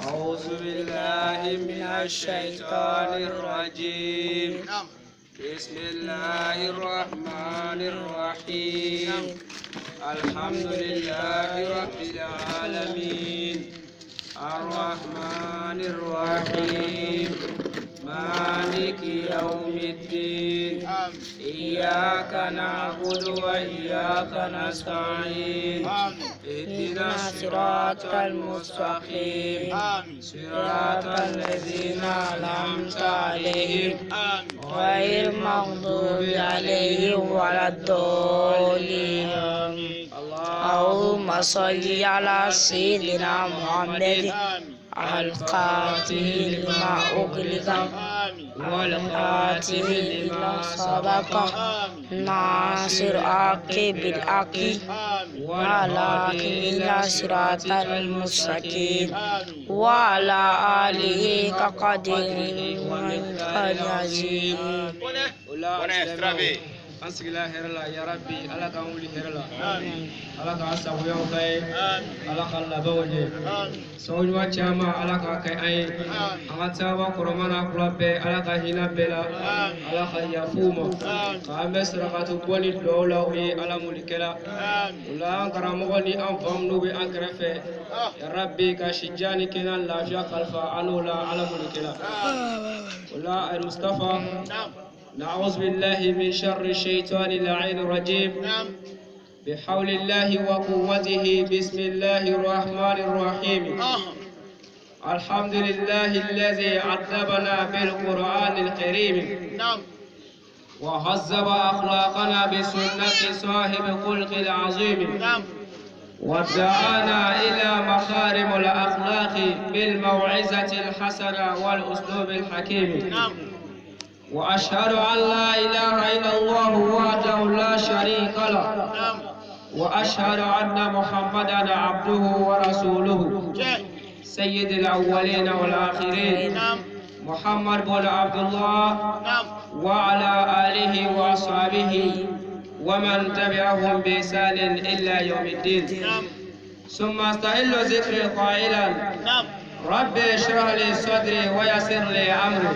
أعوذ بالله من الشيطان الرجيم. بسم الله الرحمن الرحيم. الحمد لله رب العالمين الرحمن الرحيم مالك يوم الدين. إياك نعبد وإياك نستعين. اهدنا الصراط المستقيم صراط الذين أنعمت عليهم غير المغضوب عليهم ولا الضالين. اللهم صل على سيدنا محمد القاتل لما أغلق والقاتل لما سبق ناصر عاقب بالحق وعلى إلى صراط المستقيم وعلى آله كقدره ومن العظيم. Ansigila herla ya rabbi ala ka wuli herla ala ka sabu yaw kay ala ka labawoje sawju wachama ala ka kay ay amata wa koromana kulabe ala ka hina bela ala ka yafuma ka mesrakatu boni dawla wi ala mulikela ula karamo ni am famnu bi akrafe ya rabbi ka shijani kenan lafiya khalfa anula ala mulikela ula al mustafa نعوذ بالله من شر الشيطان اللعين الرجيم. بحول الله وقوته بسم الله الرحمن الرحيم. الحمد لله الذي عذبنا بالقرآن الكريم وهذب أخلاقنا بسنة صاحب الخلق العظيم ودعانا إلى مخارم الأخلاق بالموعظة الحسنة والأسلوب الحكيم. وأشهد أن لا إله إلا الله وحده لا شريك له وأشهد أن محمدا عبده ورسوله سيد الأولين والآخرين محمد بن عبد الله وعلى آله وأصحابه ومن تبعهم بإحسان إلى يوم الدين. ثم استهل ذكر قائلا رب اشرح لي صدري ويسر لي أمري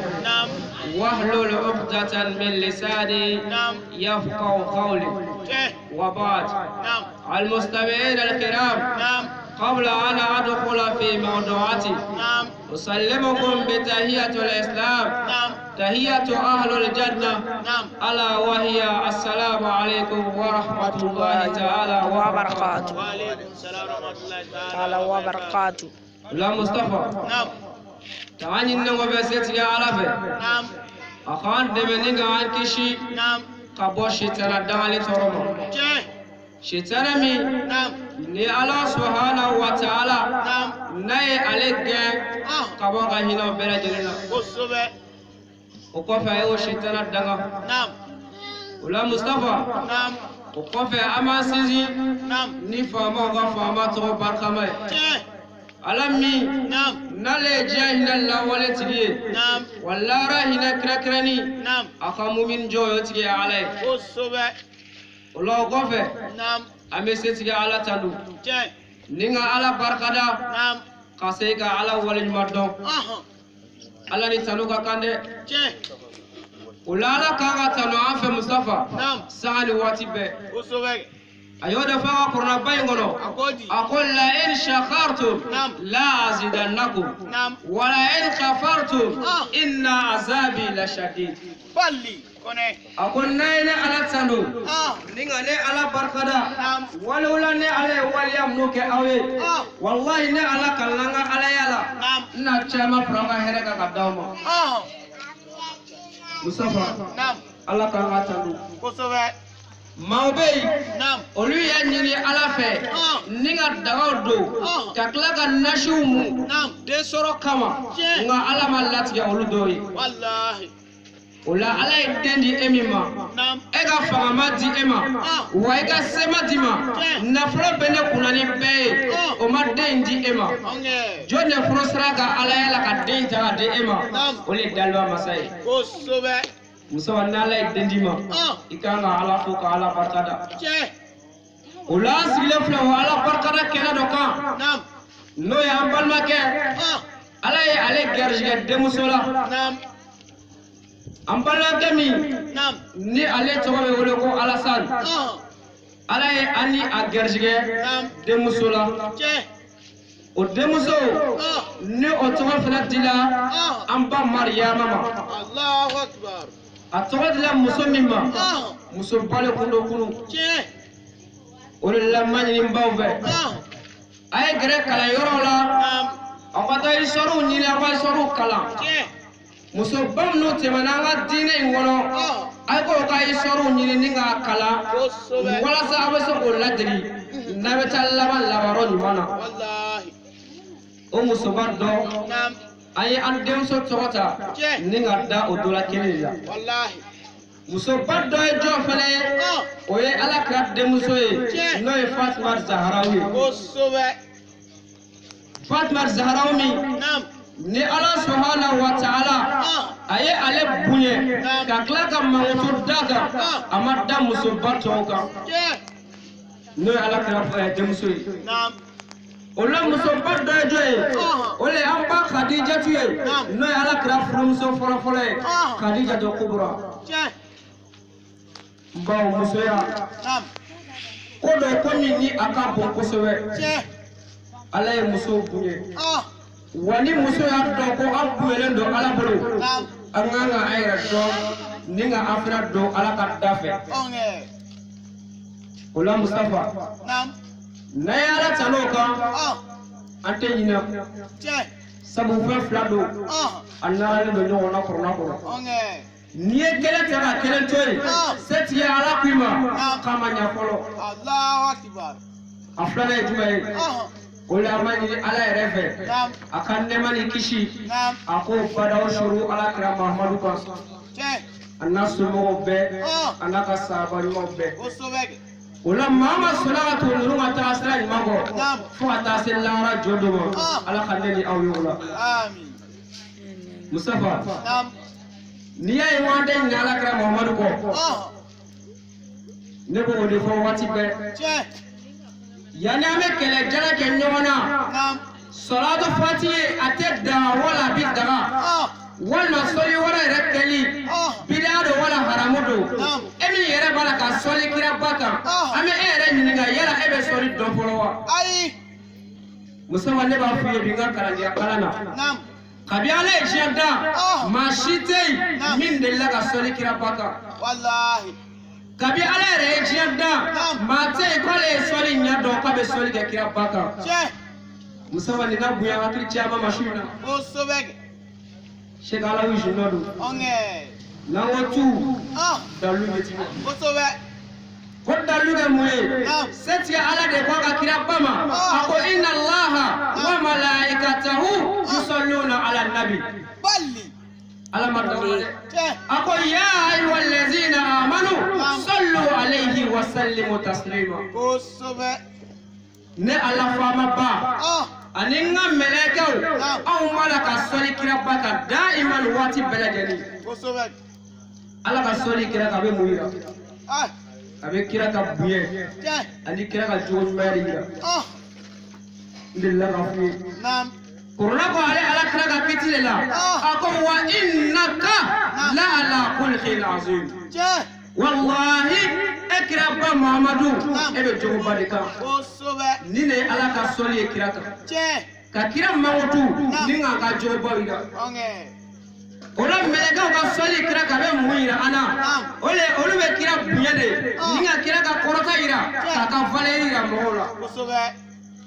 واحلل عقدة من لساني يفقهوا قولي. وبعد المستمعين الكرام قبل أن أدخل في موضوعاتي أسلمكم بتحية الإسلام تحية أهل الجنة ألا وهي السلام عليكم ورحمة الله تعالى وبركاته. وعليكم السلام ورحمة الله تعالى وبركاته. لا مصطفى تعني إنه بسيط يا عرفة أخوان دمني عن كشي كبر شيطان دعالي ترمى شيطان مي ni Allah subhanahu wa ta'ala nay alege kabo ga hina bela jelena وصبه o ko fa yo shaytana daga ula mustafa o ko fa ama sisi ni fama ga fama to barkama alami nale jahina la wala tiye walla rahina krakrani akamu min joyo tiye alay وصبه ula ko fa ameseti ala tandu ninga ala barkada kaseka ala walin madon ala ni tanu ka kande ulala kaga tanu afa mustafa sali watibe ayoda fa qurna bayngono aqul la in shakartum la azidannakum wa la in kafartum inna azabi la shadid بالي كونه أقول نين على تنو نيجا نه على بركدا ولا نه على واليام نوك أوي والله نه على كلنا على يلا نتشما فرعا هرقا كداما مصطفى الله كلنا تنو وصبه mawbe olu ya nyini ala fe ninga dawdo taklaga nashumu de soro kama nga ala malati ya olu doyi wallahi ola ala itendi emima ega fama di ema wa ega sema dima na fro bene kunani be o ma dendi ema jone fro sraga ala yala ka denta de ema ole dalwa masai ko sobe musa wanala itendi ma ikanga ala fuka ala barkada ulas gile fla wala barkara kena doka Naam. no ya balma ke alay ale gerje demusola Naam. ambala kemi Naam. ni ale tobe wole ko alasan alay ani a gerje demusola Che. o demuso ni o tobe fla dila amba maryama ma Allahu Akbar. a tobe dila muso mimma muso bale kundo kunu Che. o la mani mbawve ay gere kala yoro la Naam. akata isoru nyini akwa isoru kala Che. muso bam no temananga dine ngono ay ko ka isoru nyini ninga kala wala sa abeso ko ladri nabe tallaba labaro nyana Wallahi. o muso baddo Naam. ay an demso tokota ninga da o dola kelila Wallahi. muso baddo e jo fele o ye ala krat demuso e no e Fatima Zahrawi Kosobe. Fatima Zahrawi Naam. ni ala subhanahu wa ta'ala aye ale bunye ka kla ka mangoto daga amadda muso batto ka Che. no ala ka demuso yi Naam. ola muso batto joye ole amba Khadija tuye no ala ka muso fora fora Khadija do kubra Che. mbaw muso ya Naam. ko do ko ni aka bon kosowe Che. ala ye muso bunye Ah. wani muso ya do ko an buelen do ala bolo Naam. an nga ayra do ninga afra do ala ka dafe Onge. ola Mustafa Naam. na yala tano kan Ah. ante yina Che. sabu fe flado Ah. anara le do na corona ko Onge. niye kele tara kele toy seti ya ala kuima kama nya folo Allahu Akbar. afla na jumaye Ah. ola mani ala refe Naam. akan ne mani kishi Naam. ako badaw shuru ala kira Muhammadu kan Che. annasu mo be Ah. anaka sahaba mo be Kosobe. ola mama salatu nurunga ta asra mago Naam. fo ta sellara jodo ala khandeli awyola Amin. Mustafa Naam. niya yi wande ngala kira Muhammadu ko Ah. ne ko de fo wati be Che. yani ame kele jala ke nyona Naam. salatu fatiye ate da wala bi daga Ah. wala soli wala rekeli bidado wala haramudo emi yere bala ka soli kira baka ame ere nyinga yala ebe soli do folowa Ai. musawa ne ba fiye binga karandiya kalana Naam. kabi ala ejenda mashitei min de la ka soli kira baka Wallahi. kabi ala ere ejenda mate kole soli nyado ka be soli ke kira baka Che. musawa ni na buya wakili chama mashina Kosobe. shekala wishi nodu Onge. nangotu Ah. dalu yetima Kosobe. ko dalu ga muye seti ala de ko ka kira bama ako inna allaha wa malaikatahu yusalluna ala nabi Balli. ala madamade Che. ako ya ayyuhallazina amanu sallu alayhi wa sallimu taslima Kosobe. ne ala fama ba Ah. aninga melekaw aw mala ka soli kira baka daiman wati beladeni Kosobe. ala ka soli kira ka be muira Ah. abe kira ka buye Che. ani kira ka jogo mari ya Ah. ndilla ka fi Naam. Kurna ko ale ala kira ka pitile la ako wa innaka la ala khulqin azim Che. wallahi ekira ba Muhammadu ebe jogo badika Kosobe. nine ala ka soli kira Che. ka kira mawutu ninga ka jogo bawida Onge. ola meleka ka soli kira ka be muira ana ole olu be kira bunyade ninga kira ka korota ira ka valeri ra mola Kosobe.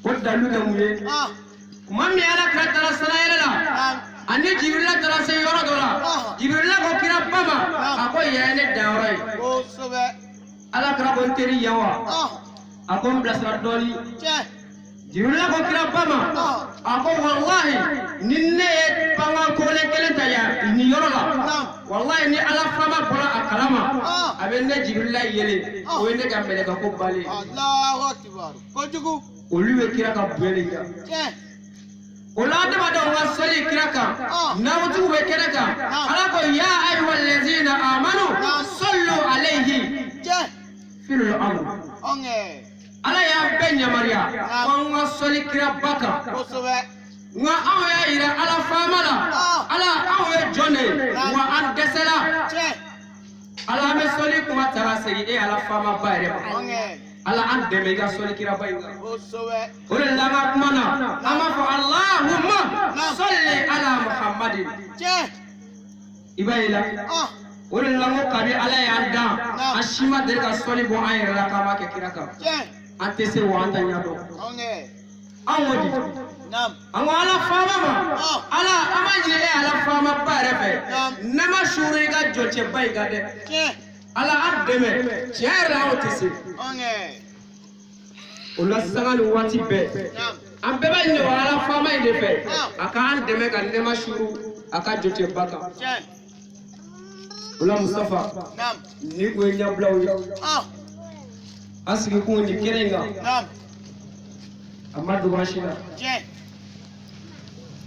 ko dalu ga muye Ah. mami ala kira tala sala la Naam. ani jibril tala se yoro dola jibril ko kira bama ako yene dawrai Kosobe. ala kira ko teri yawa Ah. ako mblasar doli Che. jibril ko kira bama ako wallahi ninne bama ko le kele taya ni yoro la wallahi ni ala fama bola akalama abenne jibril yele o ene gambele ka ko bale Allahu Akbar. Kojugu. olu be kira ka bele ya Che. ola dama da wa sali kira ka na wutu be kira ka ala ko ya ayyuhallazina amanu sallu alayhi Che. fil amr Onge. ala y'an bɛɛ yamaruya ko an ka sɔli kira ba kan kosɛbɛ nka anw y'a yira ala faama la ala anw ye jɔn de ye wa an dɛsɛra tiɲɛ ala an bɛ sɔli kuma ta ka segin e ala faama ba yɛrɛ ma ɔnkɛ ala an dɛmɛ i ka sɔli kira ba in kan kosɛbɛ o de la an ka kuma na an b'a fɔ alahuma sɔli ala muhammadin tiɲɛ i b'a ye la o de la n ko kabi ala y'an dan an si ma deli ka sɔli bɔ an yɛrɛ la k'an b'a kɛ kira kan tiɲɛ an tɛ se wa an tɛ ɲɛ dɔn ɔnkɛ an ko di nam an ko ala faama ma ala an b'a ɲini e ala faama ba yɛrɛ fɛ ne ma suuru i ka jɔncɛba in kan dɛ tiɲɛ ala an dɛmɛ tiɲɛ yɛrɛ la anw tɛ se ɔnkɛ o la sanga ni waati bɛɛ nam an bɛɛ b'a ɲini o ala faama in de fɛ a k'an dɛmɛ ka nɛma suuru a ka jɔncɛba kan tiɲɛ o la musafa nam ni o ye ɲɛbilaw ye an sigikun nin kɛnɛ in kan nam a ma dogo an si la tiɲɛ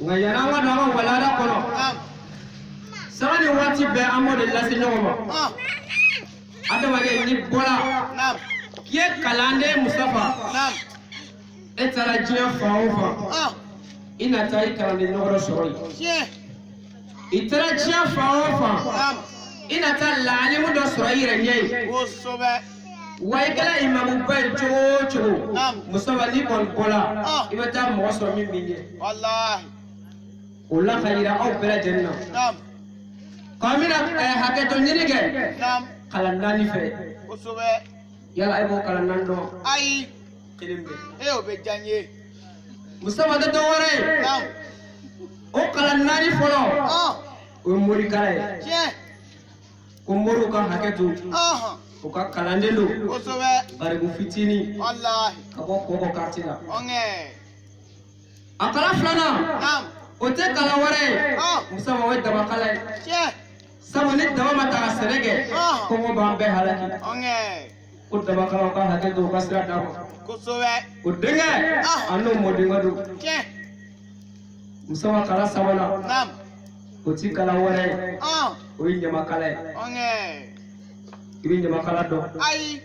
nka yanni an ka don an ka walanda kɔnɔ nam sanga ni waati bɛɛ an b'o de lase ɲɔgɔn ma adamaden n'i bɔra nam k'i ye kalanden musafa nam e taara diɲɛ fan o fan i na taa i kalanden nɔgɔ dɔ sɔrɔ yen tiɲɛ i taara diɲɛ fan o fan nam i na taa laalimu dɔ sɔrɔ i yɛrɛ ɲɛ ye kosɛbɛ wa i kɛra imamuba ye cogo o cogo musafa n'i kɔni bɔra i bɛ taa mɔgɔ sɔrɔ min b'i ɲɛ walahi o la ka yira aw bɛɛ lajɛlen na nam k'an bɛna hakɛto ɲini kɛ nam kalan naani fɛ kosɛbɛ yala e b'o kalan naani dɔn ayi kelen bɛ e y'o bɛ diya n ye musafa tɛ dɔ wɛrɛ ye nam o kalan naani fɔlɔ o ye morikala ye tiɲɛ ko moriw ka hakɛto o ka kalanden don kosɛbɛ barigo fitinin walahi ka bɔ kɔkɔ kati la ɔnkɛ a kala filanan nam o tɛ kalan wɛrɛ ye musafa o ye dabakala ye tiɲɛ sabu ni daba ma taga sɛnɛ kɛ kɔngɔ b'an bɛɛ halaki ɔnkɛ o dabakalaw ka hakɛto o ka sira d'a ma kosɛbɛ o denkɛ a n'o mɔdenkɛ don tiɲɛ musafa kala sabanan nam o ti kalan wɛrɛ ye o ye ɲamakala ye ɔnkɛ i bɛ ɲamakala dɔn ayi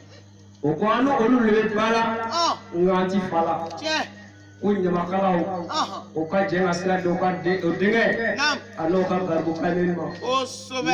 o ko an n'olu de bɛ ba la nka an ti fa la tiɲɛ ko ɲamakalaw o ka jɛn ka sira di o denkɛ nam a n'o ka garibu kamalen ma kosɛbɛ